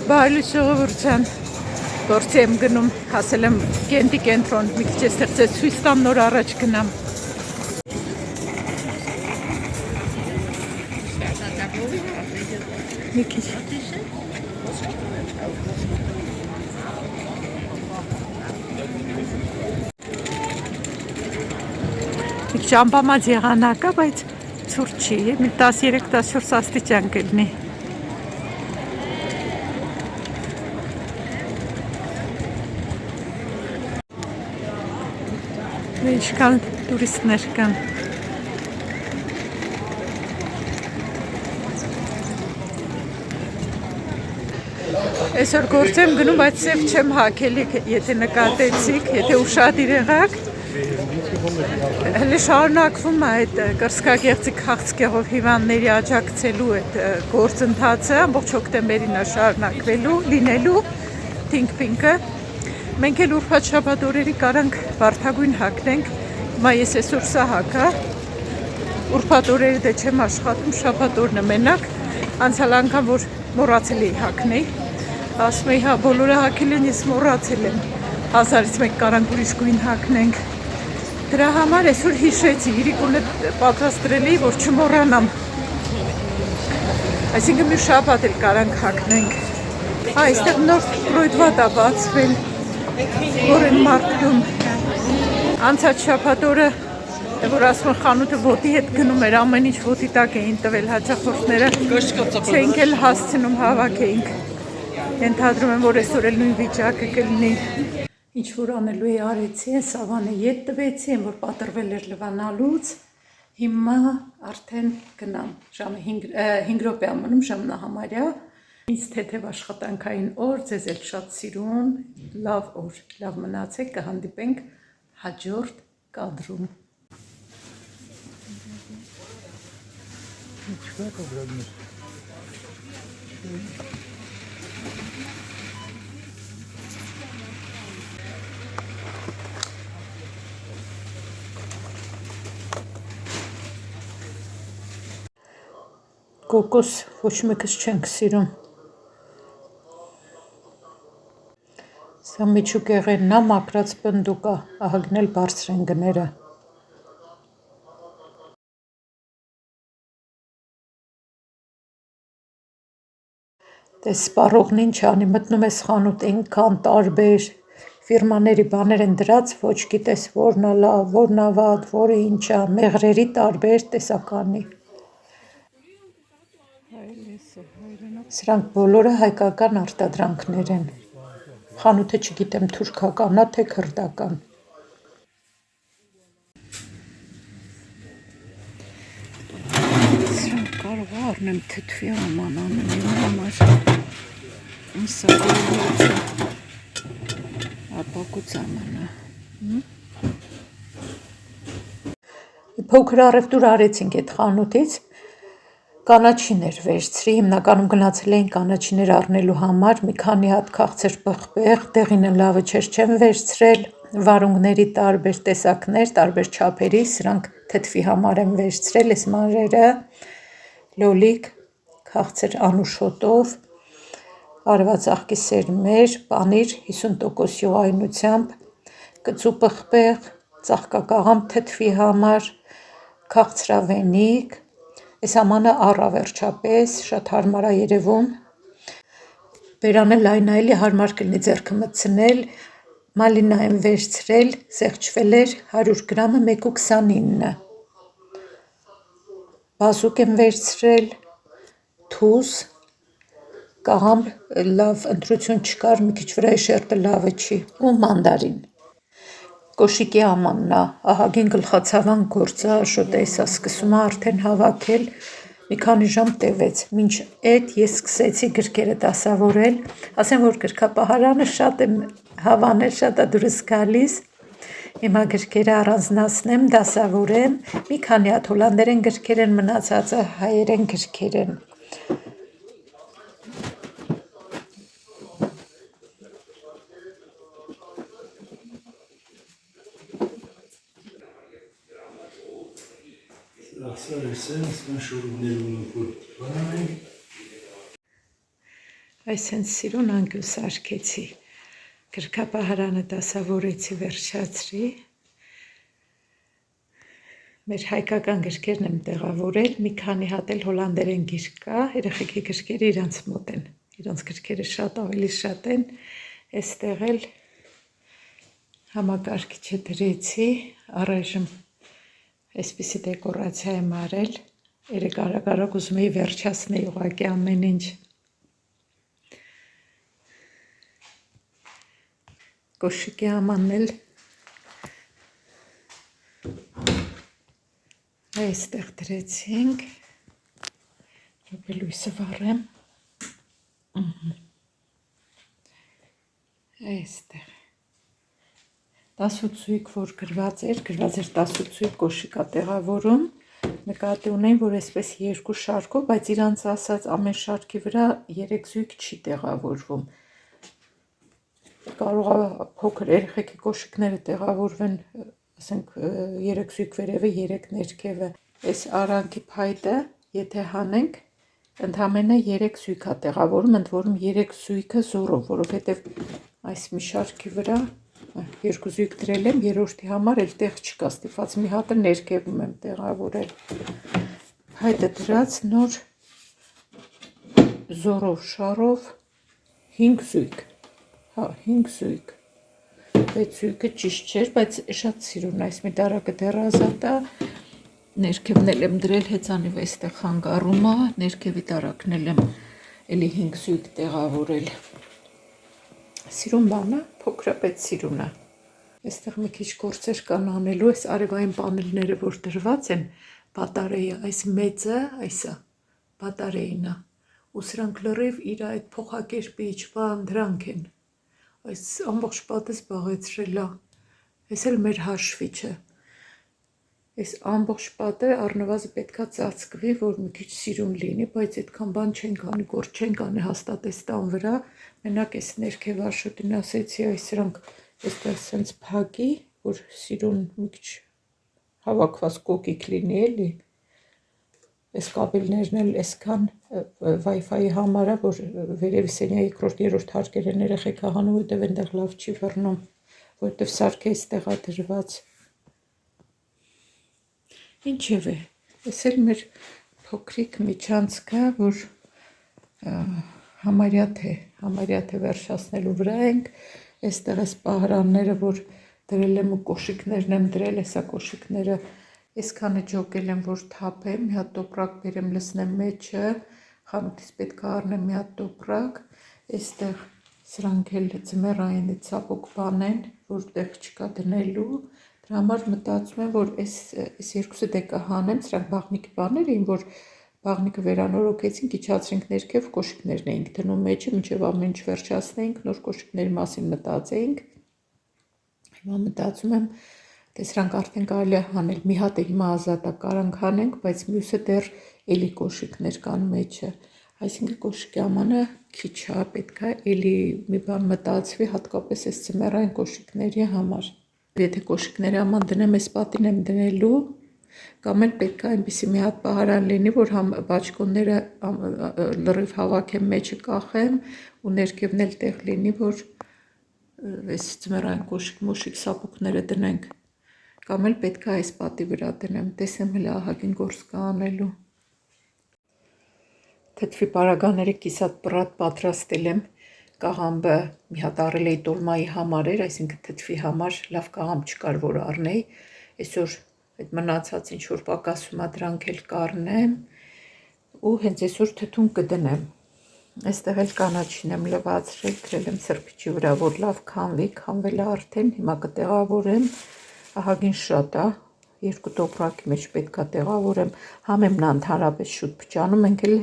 Բարի ժողովուրդ, գործի եմ գնում, հասել եմ Կենտի կենտրոն, մի քիչ ստեղծեց ցույց տամ, նոր առաջ գնամ։ Մի քիչ։ Մի քիչ ամպամած եղանակ է, բայց ցուրտ չի, մի 13-14 աստիճան կլինի։ Ինչքան տուրիստներ կան։ Այսօր գործ եմ գնում, բայց սև չեմ հագել, եթե նկատեցիք, եթե ուշադիր եղաք։ Հələ շարունակվում է այդ կրսկագեղձի քաղցկեղով հիվանդների աջակցելու այդ գործընթացը, ամբողջ հոկտեմբերին է շարունակվելու, լինելու Think Pink-ը։ Մենք էլ ուրբաթ շաբաթ օրերի կարանք վարդագույն հագնենք, հիմա ես այսօր սա հագա, ուրբաթ օրերը դե չեմ աշխատում, շաբաթ օրն է մենակ, անցյալ անգամ որ մոռացել էի հագնել, ասում էի հա բոլորը հագել են, ես մոռացել եմ, 1000-ից մեկ կարանք ուրիշ գույն հագնենք, դրա համար այսօր հիշեցի, իրիկունը պատրաստրել էի, որ չմոռանամ, այսինքն մի շաբաթ էլ կարանք հագնենք, այստեղ նոր պրոյդվատ է բացվել, որ են մարկդում անցած շաբաթ օրը, որ ասում են խանութը ոտի հետ գնում էր, ամեն ինչ ոտի տակ էին տվել հաճախորդները, չենք էլ հասցնում հավաքեինք, ենթադրում եմ, որ այսօր էլ նույն վիճակը կլինի, ինչ որ անելու է արեցի, սավանը ետ տվեցի, որ պատրվել էր լվանալուց, հիմա արդեն գնամ, ժամը 5 րոպե ամնում, ժամն է համարյա, ինձ թեթև աշխատանքային օր, ձեզ էլ շատ սիրուն, լավ օր, լավ մնացեք, կհանդիպենք հաջորդ կադրում։ Կոկոս ոչ մեկս չենք սիրում։ Սա միջուկեղենն է, մաքրած պնդուկ է, ահագնել բարձր են գները։ Տես սպառողն ինչ անի, մտնում ես խանութ, այնքան տարբեր ֆիրմաների բաներ են դրած, ոչ գիտես որն է լավ, որն է վատ, որը ինչ է, մեղրերի տարբեր տեսականի։ Սրանք բոլորը հայկական արտադրանքներ են։ Խանութը չգիտեմ թուրքական է, թե քրդական։ Սրանք կարող առնեմ թթվի աման անելու համար։ Սա բոլորը ապակուց ամանա։ Փոքր առևտուր արեցինք այդ խանութից, կանաչիներ վերցրի, հիմնականում գնացել էին կանաչիներ առնելու համար, մի քանի հատ քաղցր պղպեղ, դեղինը լավը չեմ վերցրել, վարունգների տարբեր տեսակներ, տարբեր չափերի, սրանք թթվի համար եմ վերցրել, այս մանրերը, լոլիկ, քաղցր անուշոտով, արևածաղկի սերմեր, պանիր 50% յուղայնությամբ, կծու պղպեղ, ծաղկակաղամ թթվի համար, քաղցրավենիք, այս ամանը առա վերջապես, շատ հարմար է երևում, բերանը լայն է, էլի հարմար կլինի ձեռքը մտցնել, մալինա եմ վերցրել, սեղճվել էր 100 գրամը 1.29, բազուկ եմ վերցրել, թուզ, կաղամբ լավ ընտրություն չկար, մի քիչ վրայի շերտը լավը չի, ու մանդարին։ Կոշիկի ամանն է, ահագին գլխացավան գործ է, շոտ է սա սկսում է արդեն հավաքել, մի քանի ժամ տևեց, մինչ այդ ես սկսեցի գրքերը դասավորել, ասեմ որ գրքապահարանը շատ եմ հավանել, շատ է դուրս գալիս, հիմա գրքերը առանձնացնեմ, դասավորեմ, մի քանի հատ հոլանդերեն գրքեր են, մնացածը հայերեն գրքեր են։ Այս հենց սիրուն անգյուս արկեցի, գրքապահարանը դասավորեցի վերջացրի, մեր հայկական գրքերն եմ տեղավորել, մի քանի հատ էլ հոլանդերեն գիրք կա, երեխեքի գրքերը իրանց մոտ են, իրանց գրքերը շատ ավելի շատ են, այստեղ էլ համակարգիչը դրեցի, առայժմ այսպիսի դեկորացիա եմ արել, երեք արագ ուզում էի վերջացնել ուղղակի ամեն ինչ, կոշիկի ամանն էլ այստեղ դրեցինք, լույսը վառեմ, այստեղ, 18 զույգ, որ գրված էր 18 զույգ կոշիկա տեղավորում, նկատի ունեն, որ այսպես երկու շարքով, բայց իրանց ասած ամեն շարքի վրա 3 զույգ չի տեղավորվում, կարող է փոքր երեխեքի կոշիկները տեղավորվեն, ասենք 3 զույգ վերևը, 3 ներքևը, այս արանքի փայտը, եթե հանենք, ընդամենը 3 զույգ է տեղավորում, ընդ որում 3 զույգը զորով, որովհետև այս մի շարքի վրա 2 զույգ դրել եմ, երրորդի համար էլ տեղ չկա, ստիպված մի հատը ներքևում եմ տեղավորել, փայտը դրած նոր զորով շարով 5 զույգ, 5 զույգ, 6 զույգը ճիշտ չէր, բայց շատ սիրուն այս մի դարակը դեռ ազատ է, ներքևն էլ եմ դրել հեծանիվ այստեղ խանգարում է, ներքևի դարակն էլ եմ էլի 5 զույգ տեղավորել, սիրուն բան է, փոքրապետ սիրուն է, այստեղ մի քիչ գործեր կան անելու, այս արևային պանելները, որ դրված են, բատարեյը, այս մեծը, այսը, բատարեյն է, ու սրանք լրիվ իր այդ փոխակերպիչ բան դրանք են, այս ամբողջ պատը զբաղեցրել է, այս էլ մեր հաշվիչը, այս ամբողջ պատը առնվազն պետքա ծածկվի, որ մի քիչ սիրուն լինի, բայց այդքան բան չենք անի, գործ չենք անի հաստատես տան վրա, մենակ այս ներքև աշոտին ասեցի, այս սրանք այստեղ սենց փակի, որ սիրուն մի քիչ հավաքված կոկիկ լինի էլի, այս կաբելներն էլ այսքան Wi-Fi-ի համար է, որ վերևի սենյակի երկրորդ, երրորդ հարկեր են երեխեքը հանում, որտև այնտեղ լավ չի վռնում, որտև սարքը այստեղ է դրված։ Ինչևէ, այս էլ մեր փոքրիկ միջանցքը, որ համարյա թե վերջացնելու վրա ենք, այստեղ այս պահարանները, որ դրել եմ ու կոշիկներն եմ դրել, հեսա կոշիկները այսքանը ջոկել եմ, որ թափեմ, մի հատ տոպրակ բերեմ լցնեմ մեջը, խանութից պետք է առնեմ մի հատ տոպրակ, այստեղ սրանք էլ ձմեռային ցապոկ բան են, որ տեղ չկա դնելու, դրա համար մտածում եմ, որ այս երկուսը դե կհանեմ, սրանք բաղնիքի բաներ էին, որ բաղնիկը վերանորոգեցինք, իջացրինք ներքև, կոշիկներն էինք դնում մեջը, մինչև ամեն ինչ վերջացնեինք, նոր կոշիկների մասին մտածեինք, հիմա մտածում եմ, թե սրանք արդեն կարելի է հանել, մի հատը հիմա ազատ է, կարանք հանենք, բայց մյուսը դեռ էլի կոշիկներ կան մեջը, այսինքն կոշիկի ամանը քիչ է, պետք է էլի մի բան մտածվի, հատկապես այս ձմեռային կոշիկների համար, եթե կոշիկների աման դնեմ, այս պատին եմ դնելու, կամ էլ պետք է այնպիսի մի հատ պահարան լինի, որ բաճկոնները լրիվ հավաքեմ մեջը կախեմ ու ներքևն էլ տեղ լինի, որ այս ձմեռային կոշիկ մոշիկ սապուկները դնենք, կամ էլ պետք է այս պատի վրա դնեմ, տեսեմ հլը ահագին գործ կա անելու։ Թթվի պարագաները կիսատ պռատ պատրաստել եմ, կաղամբը մի հատ առել էի տոլմայի համար էր, այսինքն թթվի համար լավ կաղամբ չկար, որ առնեի, այսօր այդ մնացած ինչ որ պակասում է դրանք էլ կառնեմ ու հենց այսօր թթուն կդնեմ, այստեղ էլ կանաչին եմ լվացրել, դրել եմ սրբիչի վրա, որ լավ քանվի, քանվել է արդեն, հիմա կտեղավորեմ, ահագին շատ է, 2 տոպրակի մեջ պետք է տեղավորեմ, համեմն ընդհանրապես շուտ փչանում, մենք էլ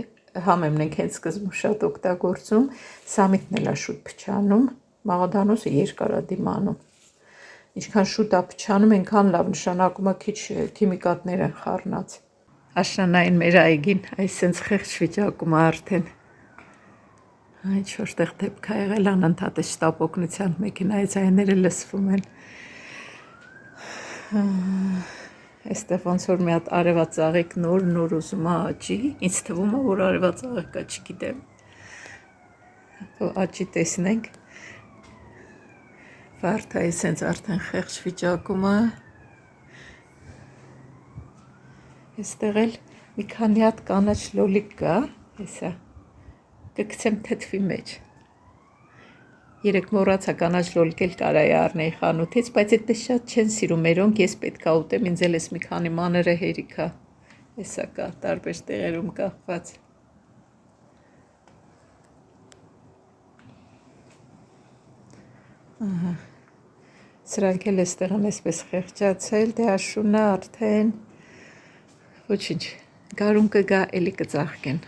համեմն ենք հենց սկզբում շատ օգտագործում, սամիտն էլ է շուտ փչանում, մաղադանոսը երկար է դիմանում, ինչքան շուտ է փչանում, այնքան լավ, նշանակում է քիչ քիմիկատներ են խառնած, աշնանային մեր այգին, այս սենց խեղճ վիճակում է արդեն, ինչ որտեղ դեպք է եղել, անընդհատ է շտապ օգնության մեքենայի ձայները լսվում են, այստեղ ոնց որ մի հատ արևածաղիկ նոր ուզում է աճի, ինձ թվում է, որ արևածաղիկ է, չգիտեմ, Աճի տեսնենք վարդայի սենց արդեն խեղճ վիճակումը այստեղ էլ մի քանի հատ կանաչ լոլիկ կա հեսա կգցեմ թթվի մեջ երեք մոռացա կանաչ լոլիկ էլ կարայի առնեի խանութից բայց այդպես շատ չեն սիրում մերոնք ես պետքա ուտեմ ինձ էլ էս մի քանի մանրը հերիքա հեսա կա տարբեր տեղերում կախված Սրանք էլ էստեղ են այսպես խեղճացել, դե Աշունը արդեն ոչինչ, գարուն կգա էլի կծաղկեն։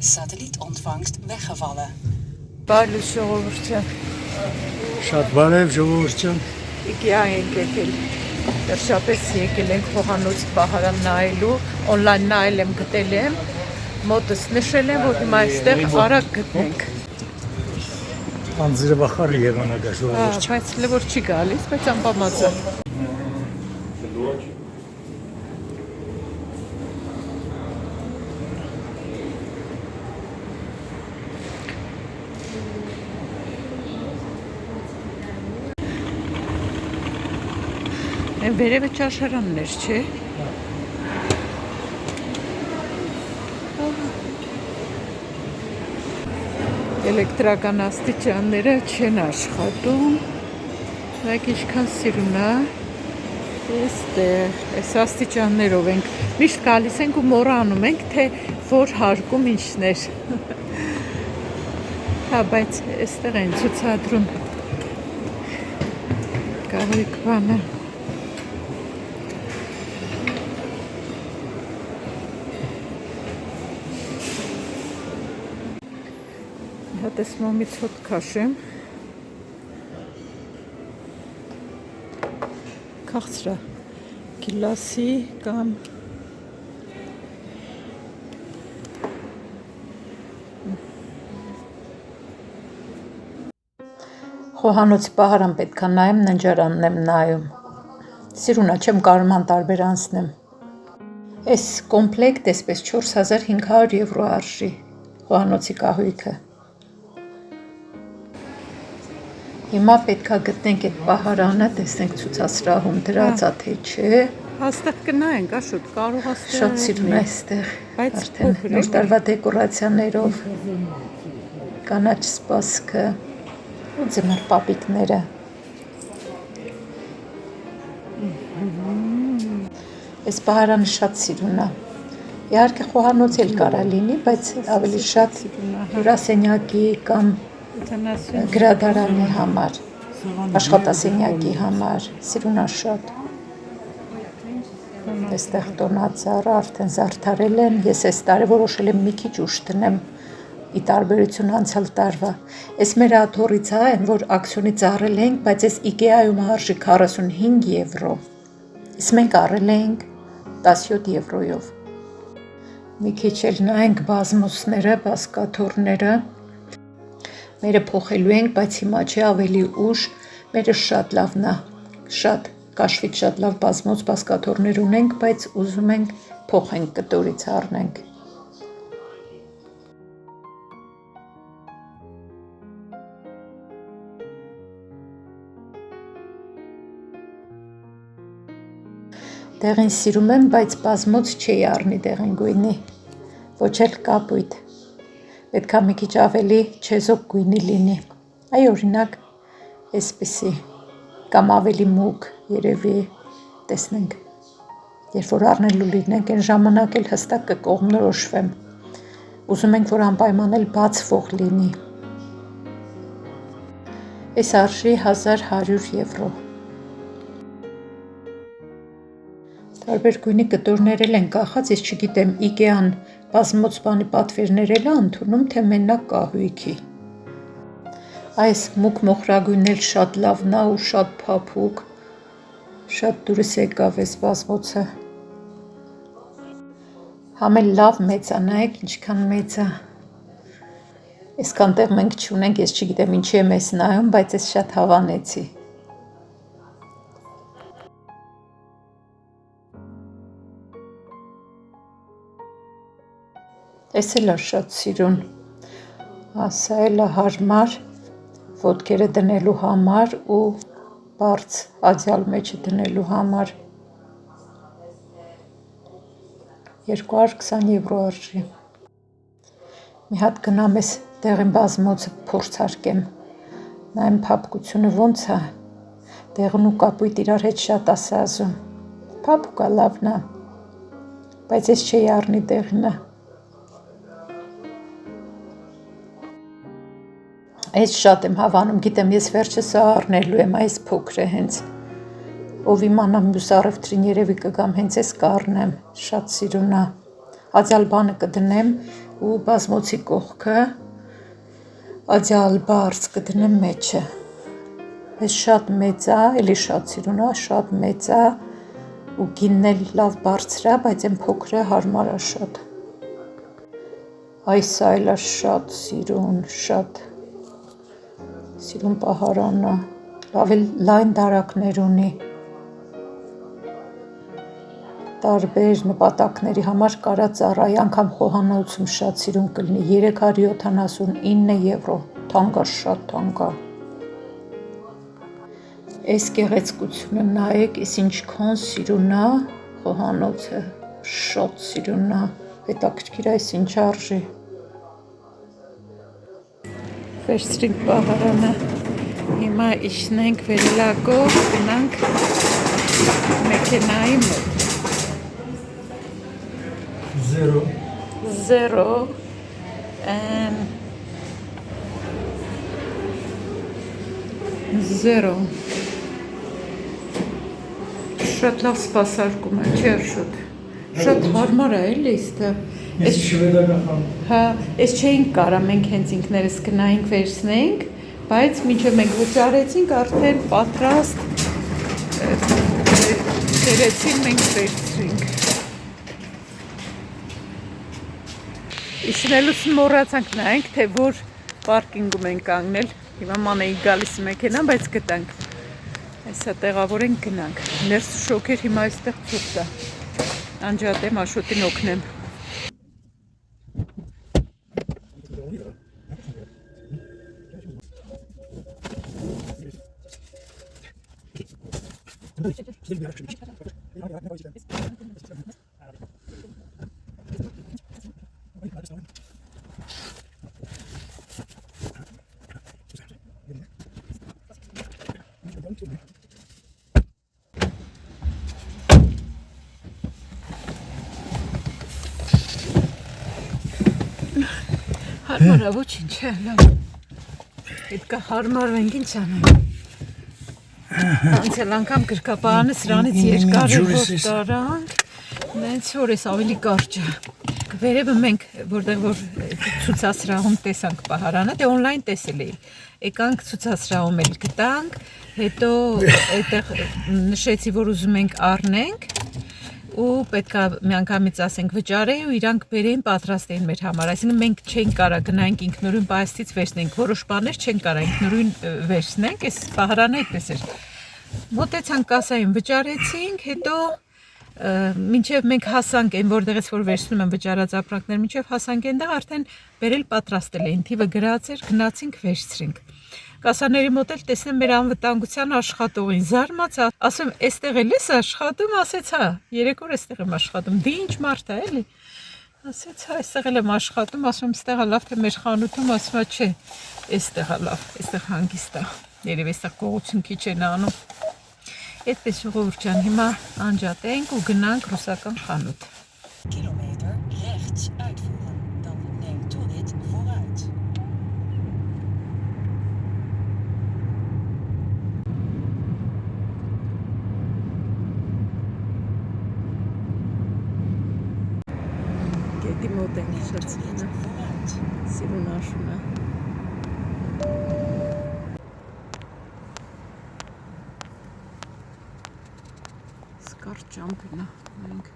Satelliet-ontvangst weggevallen. Բարի ժողովուրդը Շատ բարև ժողովուրդյան Իգիա ենք եկել Դեռշապես եկել ենք խոհանոց պահարան նայելու Օնլայն նայել եմ գտել եմ Մոտս նշել եմ որ հիմա այստեղ արագ գտնենք Անձրևախար եղանակա ժողովուրդ Բայց լավոր չի գալիս բայց անպամացա Վերևը ճաշարաններ չէ Էլեկտրական աստիճանները չեն աշխատում Մեկ ինչքան սիրուն է Այս աստիճաններով ենք Միշտ գալիս ենք ու մոռանում ենք թե որ հարկում ինչներ Հա բայց այստեղ են ցուցադրում Կարիք բանը Հատես մոմից հոտ կաշեմ Կաղցրա գիլասի կամ Խոհանոցի պահարան պետքա նայեմ ննջարանն եմ նայում Սիրունա չեմ կարում անտարբեր անցնեմ Այս կոմպլեկտ այսպես 4500 եվրո արժի Խոհանոցի կահույքը Հիմա պետքա գտնենք այդ պահարանը, տեսնենք ցուցասրահում դրածա թե չէ։ Հաստատ կնայենք, աշոտ, կարող աստեղ։ Շատ սիրուն է այստեղ։ Արդեն նոր տարվա դեկորացիաներով կանաչ սպասքը ու ձմեռ պապիկները։ Այս պահարանը շատ սիրուն է։ Իհարկե խոհանոց էլ կարա լինի, բայց ավելի շատ հյուրասենյակի կամ գրադարանի համար, աշխատասենյակի համար, սիրունա շատ։ Այստեղ տոնածառը արդեն զարդարել են, ես այս տարի որոշել եմ մի քիչ ուշ տնեմ ի տարբերություն անցյալ տարվա։ Այս մեր աթոռի ձայն, որ ակցիոնի ծառել ենք, բայց այս IKEA-ում արժի 45 եվրո։ Իսկ մենք առել ենք 17 եվրոյով։ Մի քիչ էլ նայենք բազմուսները, բազկաթոռները։ Մերը փոխելու ենք, բայց հիմա չէ ավելի ուշ, մերը շատ լավն է, շատ կաշվից շատ լավ բազմոց բազկաթոռներ ունենք, բայց ուզում ենք փոխենք կտորից առնենք։ Դեղին սիրում եմ, բայց բազմոց չի առնի դեղին գույնի, ոչ էլ կապույտ, պետք է մի քիչ ավելի չեզոք գույնի լինի, այ օրինակ այսպիսի, կամ ավելի մուգ երևի տեսնենք, երբ որ առնելու լինենք, այն ժամանակ էլ հստակ կկողմնորոշվեմ, ուզում ենք, որ անպայման էլ բացվող լինի, այս արժի 1100 եվրո, տարբեր գույնի կտորներ էլ են կախած, ես չգիտեմ Ikea-ն բազմոց բանի պատվերներ էլ է ընդունում, թե մենակ կահույքի։ Այս մուգ մոխրագույնն էլ շատ լավն է ու շատ փափուկ, շատ դուրս եկավ այս բազմոցը։ Համ էլ լավ մեծ է, նայեք ինչքան մեծ է։ Այսքան տեղ մենք չունենք, ես չգիտեմ ինչի եմ ես նայում, բայց ես շատ հավանեցի։ Այս էլ է շատ սիրուն, սա էլ է հարմար ոտքերը դնելու համար ու բարձ ադյալ մեջը դնելու համար 220 եվրո արժի։ Մի հատ գնամ ես դեղին բազմոցը փորձարկեմ, նայեմ փափկությունը ոնց է, դեղն ու կապույտ իրար հետ շատ է սազում, փափուկ է լավն է, բայց ես չէի առնի դեղինը։ Այս շատ եմ հավանում, գիտեմ ես վերջը սա առնելու եմ, այս փոքր է հենց, ով իմանա մյուս առևտրին երևի կգամ հենց ես կառնեմ, շատ սիրուն է, ադյալ բանը կդնեմ ու բազմոցի կողքը, ադյալ բարձ կդնեմ մեջը, այս շատ մեծ է, էլի շատ սիրուն է, շատ մեծ է ու գինն էլ լավ բարձր է, բայց այն փոքրը հարմար է շատ, այս այլ է շատ սիրուն, շատ սիրուն պահարանն է, լավ էլ լայն դարակներ ունի, տարբեր նպատակների համար կարա ծառայի, անգամ խոհանոցում շատ սիրուն կլինի, 379 եվրո, թանկ է, շատ թանկ է։ Այս գեղեցկությունը նայեք, այս ինչքան սիրուն է խոհանոցը, շատ սիրուն է, հետաքրքիր այս ինչ արժի։ Վերցրինք պահարանը, հիմա իջնենք վերելակով, գնանք մեքենայի մոտ։ Zero Շատ լավ սպասարկում է, չէ շատ հարմար է էլի ստը։ Ես շվեդական խան։ Հա, ես չէինք կարա մենք հենց ինքներս գնայինք վերցնենք, բայց մինչև մենք վճարեցինք արդեն պատրաստ դերեցին մենք վերցրինք։ Իջնելուց մոռացանք նայենք, թե որ պարկինգում ենք կանգնել, հիմա ման էինք գալիս մեքենան, բայց գտանք, այսա տեղավոր ենք գնանք, ներս շոքեր հիմա այստեղ ծուղ է, անջատեմ Աշոտին օգնեմ։ Հարմարա ոչինչ է, լավ, պետք է հարմարվենք, ինչ անենք, անցել անգամ գրկապարանը սրանից երկար է որ տարանք, նենց որ ես ավելի կարճ է, վերևը մենք որտեղ որ ցուցասրահում տեսանք պահարանը, դե օնլայն տեսել էի, եկանք ցուցասրահում էլ գտանք, հետո այդտեղ նշեցի, որ ուզում ենք առնենք, ու պետք է միանգամից ասենք վճարեի ու իրանք բերեին պատրաստ էին մեր համար, այսինքն մենք չենք կարա գնայինք ինքնուրույն պահեստից վերցնենք, որոշ բաներ չենք կարա ինքնուրույն վերցնենք, այս պահարանը այդպես էր, մոտեցանք կասային վճարեցինք, հետո մինչև մենք հասանք այն որտեղից որ վերցնում են վճարած ապրանքներ, մինչև հասանք այնտեղ արդեն բերել պատրաստել էին, թիվը գրած էր, գնացինք վերցրինք։ Կասաների մոտ էլ տեսնեմ մեր անվտանգության աշխատողին, զարմացա, ասում էստեղ էլ ես աշխատում, ասեց հա, 3 օր էստեղ եմ աշխատում, դե ինչ մարդ է էլի։ Ասեց հա, էստեղ էլ եմ աշխատում, ասում ստեղ է լավ, թե մեր խանութում, ասում չէ, էստեղ է լավ, էստեղ հանգիստ է, երևի էստեղ գողություն քիչ են անում։ Այդպես ժողովուրդ ջան, հիմա անջատենք ու գնանք ռուսական խանութ։ Kilometer rechts uitvoeren, dan neem toerit vooruit. Գետի մոտ ենք շատ սիրուն աշուն է։ Սկարճ ճամփն է մենք։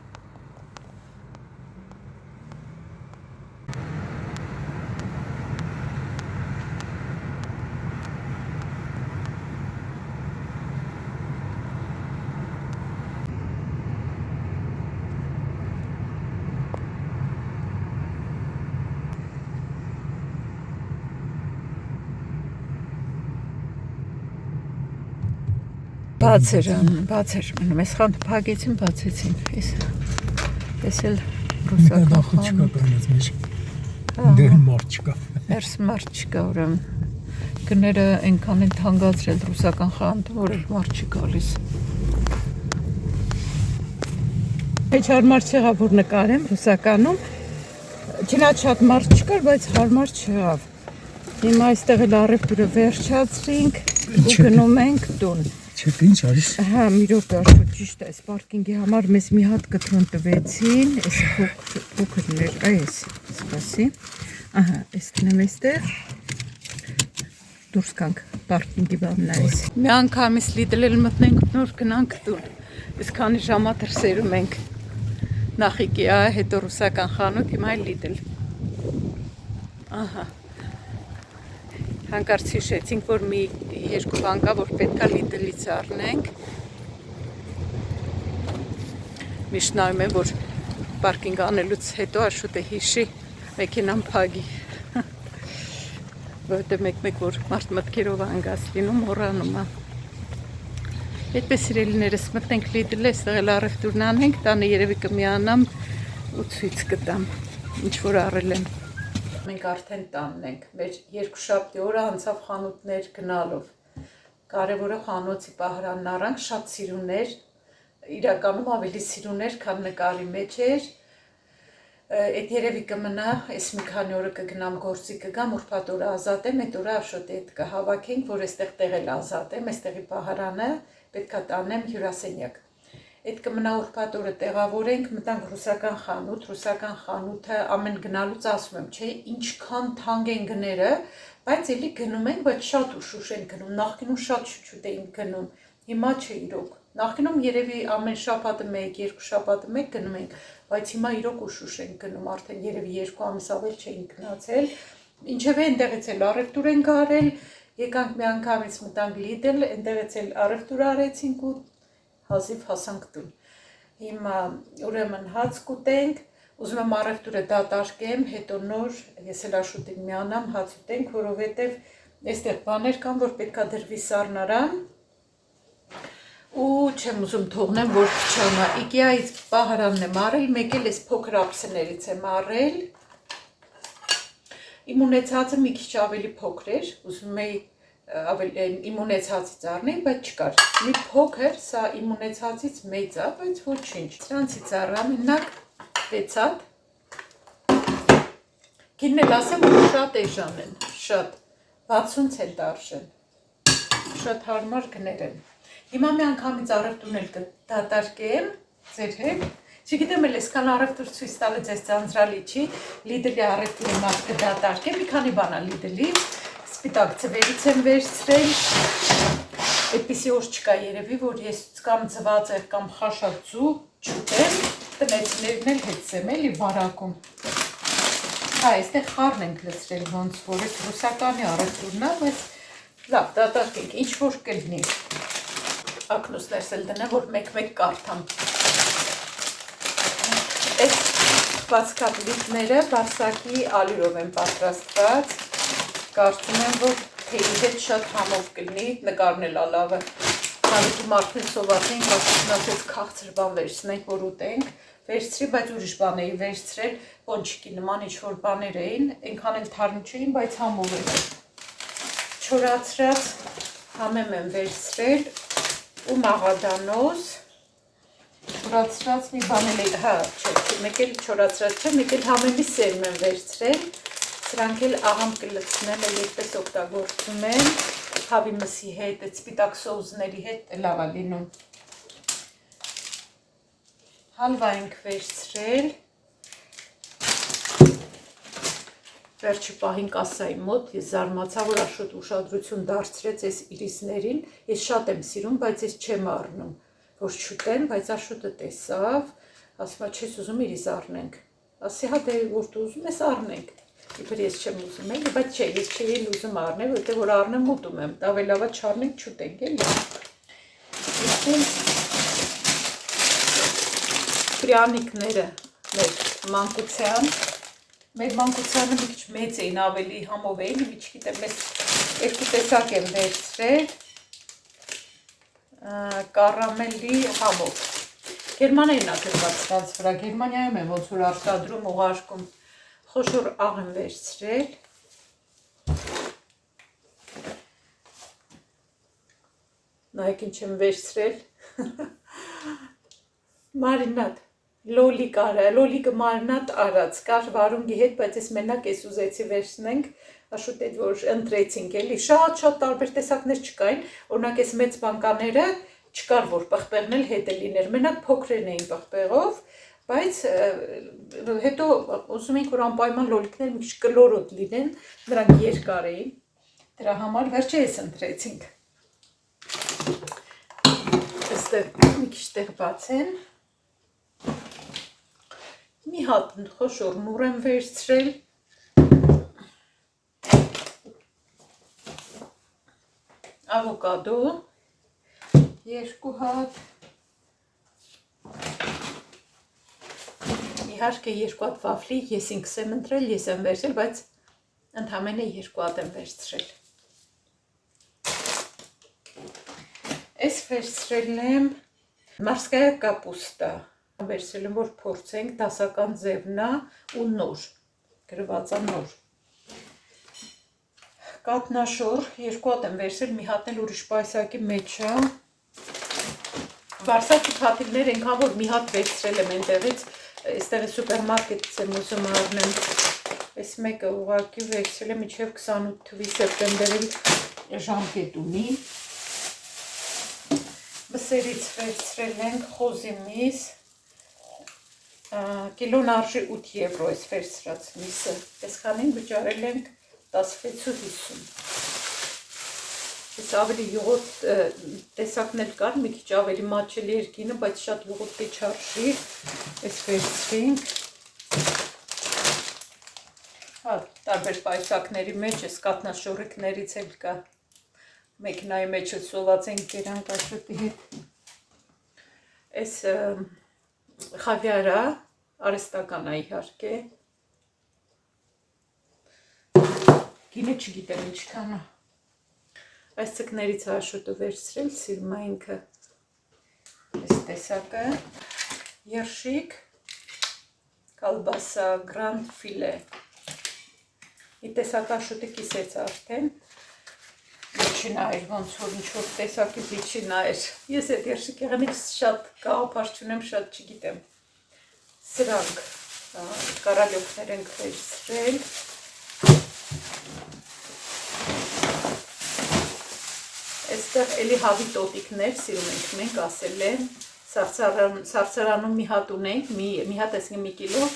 Բացեր մնում, ես խանութ փակեցին, բացեցին, ես էլ ռուսական խանութ։ Դեր մարդ չկա։ Ներս մարդ չկա, ուրեմն գները այնքան են թանկացրել ռուսական խանութը, որ էլ մարդ չի գալիս։ Հեչ հարմար չեղավ, որ նկարեմ ռուսականում, չնայած շատ մարդ չկար, բայց հարմար չեղավ։ Հիմա այստեղ էլ առևտուրը վերջացրինք ու գնում ենք տուն։ Չէ, ինչ արիս։ Հա, մի րոպե արդյոք ճիշտ է, այս պարկինգի համար մեզ մի հատ կտրոն տվեցին, այս փոքրներ, այս, սպասի, ահա, այս տնեմ այստեղ, դուրս կանք պարկինգի բանն այս։ Մի անգամից Lidl էլ մտնենք նոր գնանք տուն, այս քանի ժամա դրսերում ենք, նախ IKEA, հետո ռուսական խանութ, հիմա Lidl, ահա, հանկարծ հիշեցինք, որ մի երկու բան կա, որ պետքա Lidl-ից առնենք։ Միշտ նայում եմ, որ պարկինգ անելուց հետո Աշոտը հիշի մեքենան փագի։ Որովհետև մեկ-մեկ որ մարդ մտքերով անգաս լինում, մոռանում է։ Այդպես սիրելիներս մտնենք Lidl-ը, այստեղ էլ առևտուրն անենք, տանը երևի կմիանամ ու ցույց կտամ, ինչ որ առել եմ։ Մենք արդեն տանն ենք, մեր երկուշաբթի օրը անցավ խանութներ գնալով, կարևորը խանութի պահարանն առանք, շատ սիրուներ, իրականում ավելի սիրուներ, քան նկարի մեջ էր, այդ երևի կմնա, այս մի քանի օրը կգնամ գործի կգամ, ուրբաթ օրը ազատեմ, այդ օրը Աշոտի հետ կհավաքենք, որ այստեղ տեղել ազատեմ, այստեղի պահարանը պետքա տանեմ հյուրասենյակ։ Այդ կմնա ուրբաթ օրը տեղավորենք, մտանք ռուսական խանութը ամեն գնալուց ասում եմ, չէ, ինչքան թանկ են գները, բայց էլի գնում ենք, բայց շատ ուշուշ են գնում, նախկինում շատ շուտ էին գնում, հիմա չէ իրոք, նախկինում երևի ամեն շաբաթը մեկ, երկու շաբաթը մեկ գնում ենք, բայց հիմա իրոք ուշուշ են գնում, արդեն երևի 2 ամիս ավել չէին գնացել, ինչևէ այնտեղից էլ առևտուր ենք արել, եկանք մի անգամից մտանք Lidl, այնտեղից էլ առևտուր արեցինք ու հազիվ հասանք տուն։ Հիմա ուրեմն հաց կուտենք, ուզում եմ առևտուրը դատարկեմ, հետո նոր ես էլ Աշոտին միանամ, հաց ուտենք, որովհետև այստեղ բաներ կան, որ պետքա դրվի սառնարան ու չեմ ուզում թողնեմ, որ փչանա։ IKEA-ից պահարանն եմ առել, մեկ էլ այս փոքր ափսներից եմ առել։ Իմ ունեցածը մի քիչ ավելի փոքր էր, ուզում էի իմ ունեցածից առնեի, բայց չկար։ Մի փոքր, սա իմ ունեցածից մեծ է, բայց ոչինչ։ Սրանցից առա մենակ 6 հատ։ Գինն էլ ասեմ, որ շատ էժան են, շատ 60 ցենտ արժեն։ Շատ հարմար գներ են։ Հիմա մի անգամից առևտուրն էլ կդատարկեմ ձեր հետ։ Չգիտեմ էլ այսքան առևտուր ցույց տալը ձեզ ձանձրալի չի, Lidl-ի առևտուրը մաս կդատարկեմ, մի քանի բան է Lidl-ից, սպիտակ ձվերից եմ վերցրել, այդպիսի օր չկա երևի, որ ես կամ ձվածեղ կամ խաշածու չուտեմ, տնեցիներն էլ հետսեմ էլի վարակում։ Հա, այստեղ խառն ենք լցրել ոնց որ այս ռուսականի առևտուրն է, բայց լավ, դատարկենք, ինչ որ կլինի։ ակնուսներս էլ դնեմ, որ մեկ-մեկ կարդամ։ Այս թխված կատլիտները բարձակի ալյուրով են պատրաստված, կարծում եմ, որ թեյի հետ շատ համով կլինի, նկարն էլ ալավը, հավիտում արդեն սովացենք, ասնացեց քաղցր բան վերցնենք, որ ուտենք, վերցրի, բայց ուրիշ բան էի վերցրել, պոնչիկի նման ինչ-որ բաներ էին, ենքան էլ թարմ չէին, բայց համով էր։ Չորացրած համեմ եմ վերցրել ու մաղադանոս, չորացրած մի բան էլ էի, հա, չէ, մեկ էլ չորացրած չէ, մեկ էլ համեմի սերմ եմ վերցրել, սրանք էլ աղամ կլցնեմ, էլ երկպես օգտագործում եմ, հավի մսի հետ, այդ սպիտակ սոուսների հետ լավ է լինում։ Հալվա ենք վերցրել, վերջի պահին կասայի մոտ, ես զարմացա, որ աշոտ ուշադրություն դարձրեց այս իրիսներին, ես շատ եմ սիրում, բայց ես չեմ առնում, որ չուտեմ, բայց աշոտը տեսավ, ասում է չես ուզում իրիս առնենք, ասի հա դե որ դու ուզում ես առնենք, իբր ես չեմ ուզում էլի, բայց չէ, ես չէի ուզում առնել, որտեղ որ առնեմ ուտում եմ, դավելավա չառնենք չուտենք էլի։ Պրյանիկները մեր մանկությանը մի քիչ մեծ էին, ավելի համով էին, մի չգիտեմ, ես երկու տեսակ եմ վերցրել, կարամելի համով։ Գերմանիայինն է գրված սրանց վրա, Գերմանիայում եմ ոնց որ արտադրում ուղարկում, խոշոր աղ եմ վերցրել, նայեք ինչ եմ վերցրել, մարինատ, լոլիկը մարինատ արած, կար վարունգի հետ, բայց ես մենակ ես ուզեցի վերցնենք, աշուտ էդ որ ընտրեցինք էլի, շատ տարբեր տեսակներ չկային, օրինակ ես մեծ բանկաները չկար որ պղպեղն էլ հետ լիներ, մենակ փոքրեն էին պղպեղով, բայց հետո ուզում ենք որ անպայման լոլիկներ մի քիչ կլորոտ լինեն, նրանք երկար էին, դրա համար վերջը ես ընտրեցինք, այստեղ մի քիչ տեղ բացեմ, մի հատ խոշոր նուռ եմ վերցրել, ավոկադո, երկու հատ, իհարկե երկու հատ վաֆլի, ես ինքս եմ ընտրել, ես եմ վերցրել, բայց ընդամենը երկու հատ եմ վերցրել։ Ես վերցրել եմ մարսկայա կապուստա, վերցրել եմ, որ փորձենք, դասական ձևն է ու նոր, գրված է նոր։ Կատնաշոր, երկու հատ եմ վերցրել, մի հատն էլ ուրիշ պայսակի մեջ է։ Վարսակի փաթիվներ ենքան, որ մի հատ վերցրել եմ այնտեղից, այստեղ սուպերմարկետից եմ ուզում առնեմ։ Այս մեկը ուղղակի վերցրել եմ մինչև 28 թվականի սեպտեմբերի ժամկետ ունի։ Մսերից վերցրել ենք խոզի միս, կիլոն արժի 8 եվրո ես վերցրած միսը, այսքանին վճարել ենք 16.50։ Ես ավելի յուղոտ տեսակներ կար, մի քիչ ավելի մատչելի էր գինը, բայց շատ յուղոտի չարժի, ես վերցրինք։ Հա, տարբեր պայսակների մեջ ես կատնաշորիկներից էլ կա, մեքենայի մեջ էլ սոված ենք գերանք աշոտի հետ։ Այս խավիարա, արեստական է իհարկե, գինը չգիտեմ ինչքան է, այս ծկներից աշոտը վերցրել, սիրում է ինքը, այս տեսակը, երշիկ, կալբասա, գրանդ ֆիլե, ի տեսակ աշոտը կիսեց արդեն, Բիչինա էր, ոնց որ ինչ-որ տեսակի բիչինա էր, ես այդ երշիկ եղանից շատ կաղապար չունեմ, շատ չգիտեմ, սրանք կարալյոքներ ենք վերցրել, այստեղ էլի հավի տոտիկներ սիրում ենք մենք ասել են, սարսարանում մի հատ ունենք, մի հատ այսինքն մի կիլո,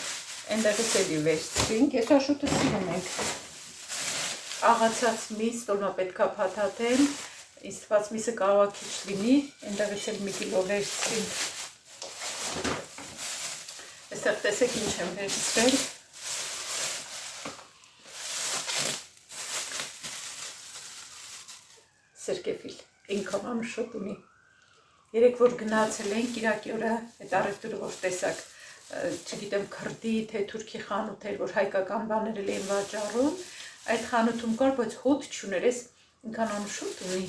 այնտեղից էլի վերցրինք, ես աշոտը սիրում ենք, աղացած միս, տոլմա պետք է փաթաթեն, ինձ թված միսը կարող է քիչ լինի, այնտեղից էլ մի կիլո վերցրինք, այստեղ տեսեք ինչ եմ վերցրել, սրկեֆիլ, ինքան անշոտ ունի, Երեք որ գնացել ենք Կիրակի օրը այդ առևտուրը որ տեսակ, չգիտեմ քրդի թե թուրքի խանութ էր, որ հայկական բաներ էին վաճառում, այդ խանութում կար, բայց հոտ չուներ, ես ինքան անշուտ ունի։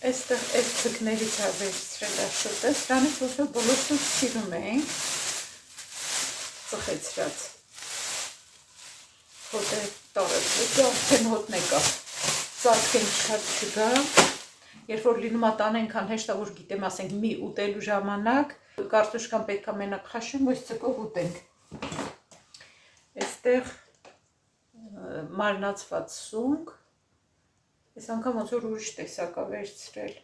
Այստեղ այս թքներից է վերցրել աշոտը, սրանից որ բոլորը սիրում ենք, ծխեցրած։ Հոտ է տարել, արդեն հոտն եկա, ծածկենք շատ չգա, երբ որ լինում ատան ենքան հեշտ է, որ գիտեմ, ասենք մի ուտելու ժամանակ, կարտոշկան պետք է մենակ խաշեմ, ոյս ծկով ուտենք։ Այստեղ մարնացված սունկ, ես անգամ ոնց որ ուրիշ տեսակ է վերցրել։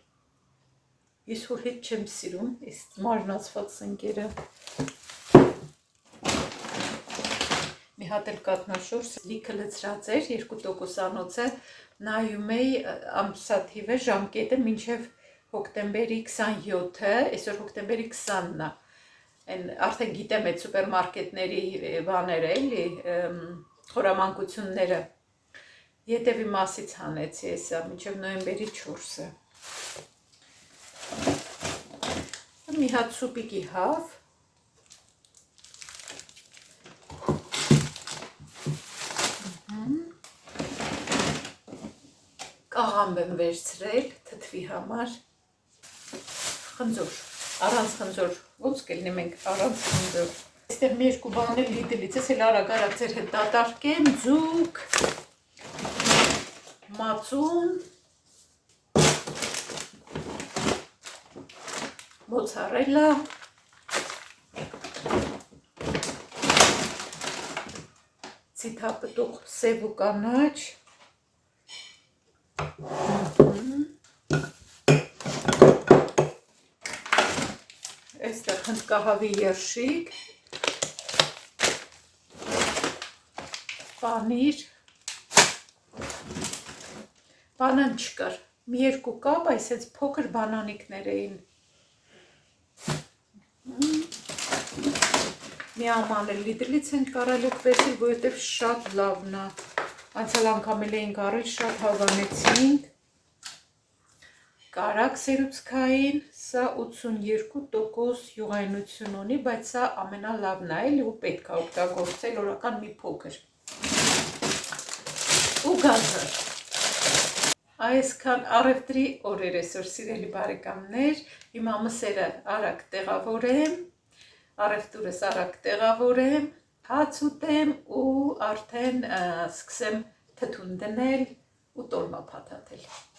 Ես որ հետ չեմ սիրում, այս մարնացված սնկերը։ Մի հատ էլ կատնաշոր լիքը լցրած էր, 2%-անոց է, նայում էի ամսաթիվը ժամկետը մինչև հոկտեմբերի 27-ը, այսօր հոկտեմբերի 20-ն է, արդեն գիտեմ այդ սուպերմարկետների բաները էլի, խորամանկությունները, ետևի մասից հանեցի եսա, մինչև նոյեմբերի 4-ը։ Մի հատ սուպիկի հավ, կաղամբ եմ վերցրել թթվի համար, խնձոր, առանց խնձոր, ոնց կելնի մենք առանց խնձոր։ Այստեղ մի երկու բաներ լիդելից ես էլ արագ ձեր հետ դատարկեմ, ձուկ, մածուն, մոցարելա, ցիթապտուղ սև ու կանաչ, այստեղ հնդկահավի երշիկ, պանիր, բանան չկար, մի երկու կապ, այսպես փոքր բանանիկներ էին, մի աման էլ լիդրից ենք կարալուկ վերցել, որովհետև շատ լավն է, անցյալ անգամ էլ էինք առել, շատ հավանեցինք, կարակ սերուցքային, սա 82% յուղայնություն ունի, բայց սա ամենալավն է էլի ու պետք է օգտագործել օրական մի փոքր։ Ու գազար։ Այսքան առևտրի օրեր այսօր սիրելի բարեկամներ, հիմա մսերը արագ տեղավորեմ, առևտուրս արագ տեղավորեմ, հաց ուտեմ ու արդեն սկսեմ թթուն դնել ու տոլմա փաթաթել։